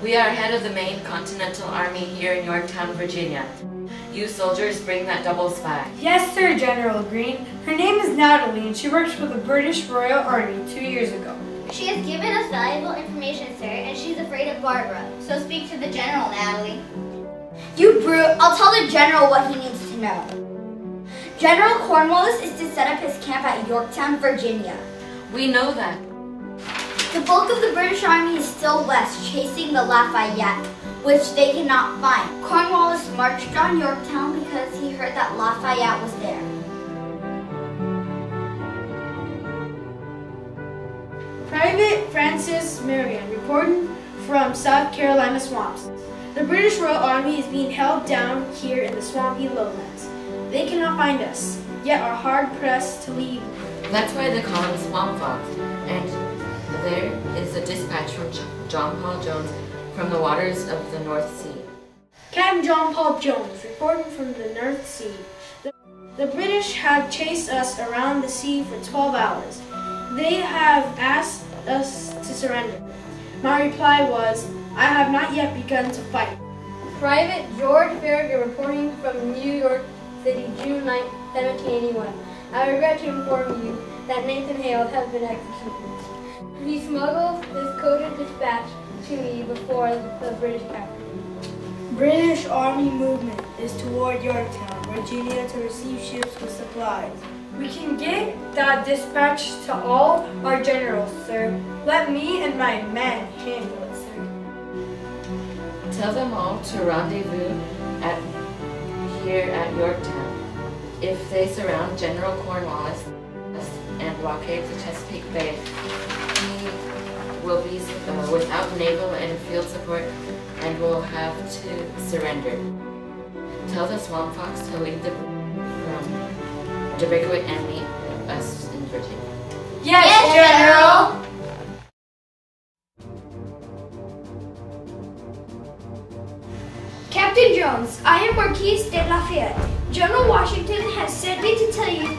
We are head of the main Continental Army here in Yorktown, Virginia. You soldiers bring that double spy. Yes, sir, General Green. Her name is Natalie, and she works for the British Royal Army 2 years ago. She has given us valuable information, sir, and she's afraid of Barbara. So speak to the General, Natalie. You brute! I'll tell the General what he needs to know. General Cornwallis is to set up his camp at Yorktown, Virginia. We know that. The bulk of the British Army is still west, chasing the Lafayette, which they cannot find. Cornwallis marched on Yorktown because he heard that Lafayette was there. Private Francis Marion reporting from South Carolina swamps. The British Royal Army is being held down here in the swampy lowlands. They cannot find us, yet are hard-pressed to leave. That's why they call him Swamp Fox. And there is a dispatch from John Paul Jones from the waters of the North Sea. Captain John Paul Jones reporting from the North Sea. The British have chased us around the sea for 12 hours. They have asked us to surrender. My reply was, I have not yet begun to fight. Private George Farragut reporting from New York City, June 9, 1781. I regret to inform you that Nathan Hale has been executed. He smuggled this coded dispatch to me before the British capture. British Army movement is toward Yorktown, Virginia to receive ships with supplies. We can get that dispatch to all our generals, sir. Let me and my men handle it, sir. Tell them all to rendezvous here at Yorktown. If they surround General Cornwallis and blockade the Chesapeake Bay, he will be without naval and field support and will have to surrender. Tell the Swamp Fox to leave to break away and meet us in Virginia. Yes, General! Captain Jones, I am Marquis de Lafayette. General Washington has sent me to tell you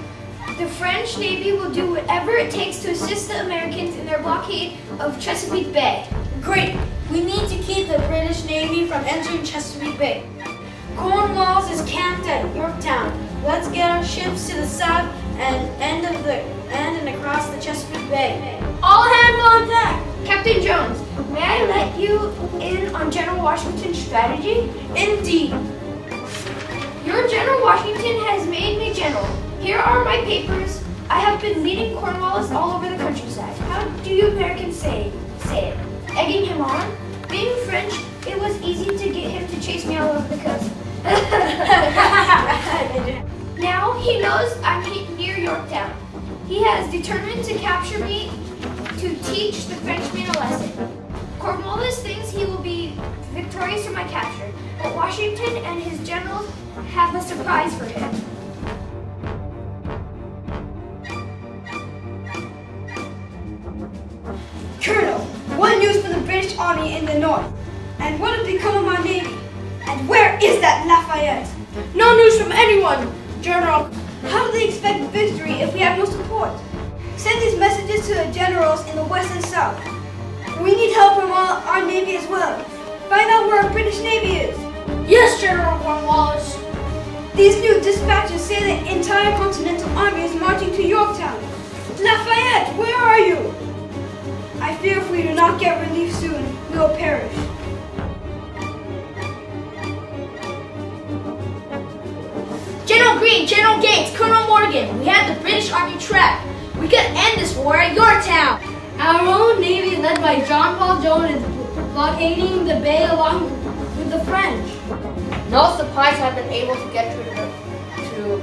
the French Navy will do whatever it takes to assist the Americans in their blockade of Chesapeake Bay. Great! We need to keep the British Navy from entering Chesapeake Bay. Cornwallis is camped at Yorktown. Let's get our ships to the south and across the Chesapeake Bay. All hands on deck! Captain Jones, may I let you in on General Washington's strategy? Indeed. Your General Washington has made me general. Here are my papers. I have been leading Cornwallis all over the countryside. How do you Americans say it? Egging him on? Being French, it was easy to get him to chase me all over the coast. Now he knows I'm near Yorktown. He has determined to capture me to teach the Frenchmen a lesson. Cornwallis thinks he will be victorious from my capture, but Washington and his generals have a surprise for him. Colonel, what news for the British Army in the north? And what has become of my navy? And where is that Lafayette? No news from anyone, General. How do they expect victory if we have no support? Send these messages to the generals in the west and south. We need help from our navy as well. Find out where our British Navy is. Yes, General Cornwallis. These new dispatches say the entire Continental Army is marching to Yorktown. Lafayette, where are you? I fear if we do not get relief soon, we will perish. General Greene, General Gates, Colonel Morgan, we have the British Army trapped. We could end this war at Yorktown. Our own Navy, led by John Paul Jones, is blockading the bay along with the French. No supplies have been able to get to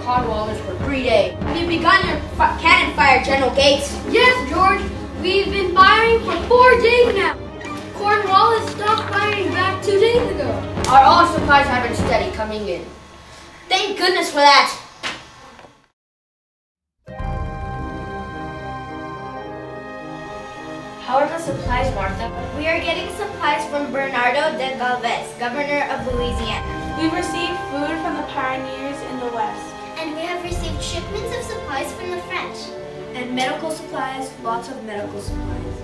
Cornwallis for 3 days. Have you begun your cannon fire, General Gates? Yes, George. We've been firing for 4 days now. Cornwallis stopped firing back 2 days ago. Our own supplies have been steady coming in. Thank goodness for that. How are the supplies, Martha? We are getting supplies from Bernardo de Galvez, Governor of Louisiana. We've received food from the pioneers in the West. And we have received shipments of supplies from the French. And medical supplies, lots of medical supplies.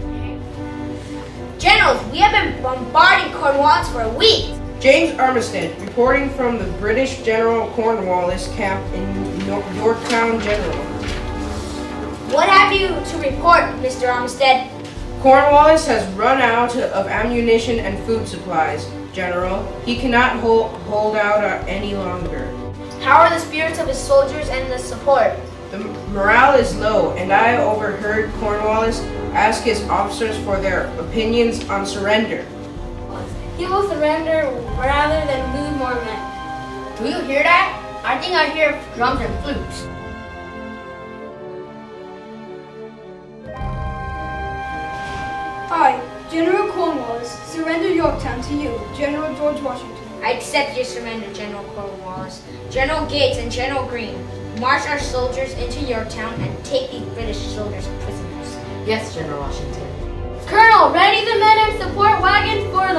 Generals, we have been bombarding Cornwallis for a week. James Armistead, reporting from the British General Cornwallis camp in Yorktown, General. What have you to report, Mr. Armistead? Cornwallis has run out of ammunition and food supplies, General. He cannot hold out any longer. How are the spirits of his soldiers and the support? The morale is low, and I overheard Cornwallis ask his officers for their opinions on surrender. He will surrender rather than lose more men. Do you hear that? I think I hear drums and flutes. I, General Cornwallis, surrender Yorktown to you, General George Washington. I accept your surrender, General Cornwallis. General Gates and General Greene, march our soldiers into Yorktown and take these British soldiers prisoners. Yes, General Washington. Colonel, ready the men and support wagons for the